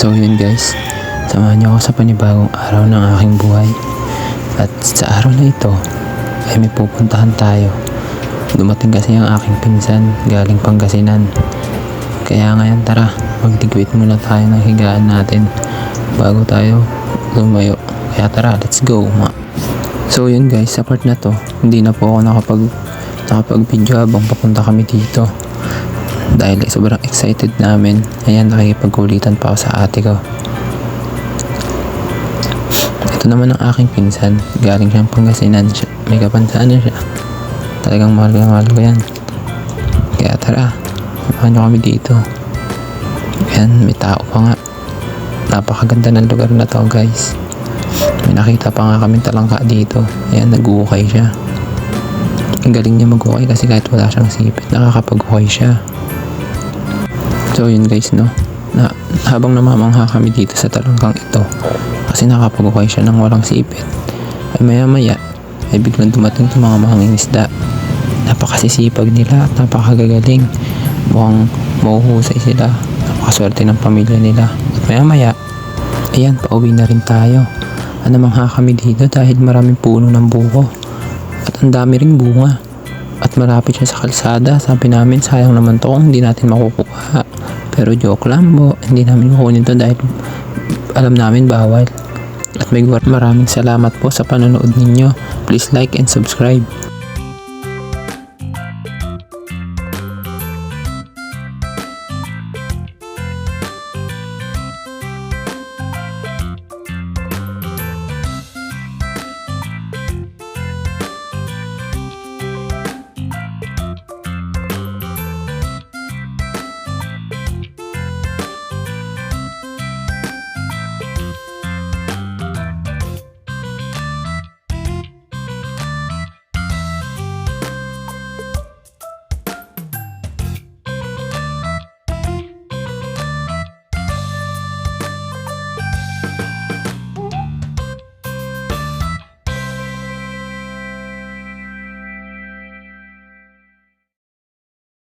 So yun guys, samahan niyo ako sa panibagong araw ng aking buhay. At sa araw na ito ay may pupuntahan tayo. Dumating kasi ang aking pinsan galing Pangasinan. Kaya ngayon tara, magtigwit muna tayo ng higaan natin bago tayo lumayo. Kaya tara, let's go ma. So yun guys, sa part na to hindi na po ako nakapag-video habang papunta kami dito. Dahil sobrang excited namin. Ayan, nakikipagkulitan pa ako sa ate ko. Ito naman ang aking pinsan. Galing siyang Pangasinan. May kapansanan na siya. Talagang mahal ko yan. Kaya tara, samahan nyo kami dito. Ayan, may tao pa nga. Napakaganda ng lugar na to guys. May nakita pa nga kami talangka dito. Ayan, nag-uukay siya. Ang galing niya mag-ukay kasi kahit wala siyang sipit, nakakapag-ukay siya. So yun guys, no, habang namamangha kami dito sa talangkang ito kasi nakapag-ukay siya ng walang sipit, ay maya maya ay biglang dumating itong mga mangingisda. Napakasisipag nila at napakagagaling. Mukhang mahuhusay sila. Napakaswerte ng pamilya nila. At maya maya, ayan, pauwi na rin tayo. Namangha kami dito dahil maraming puno ng buko at ang dami ring bunga. At malapit siya sa kalsada. Sabi namin, sayang naman to kung hindi natin makukuha. Pero joke lang po, hindi namin kukunin to dahil alam namin bawal. At maraming salamat po sa panonood ninyo. Please like and subscribe.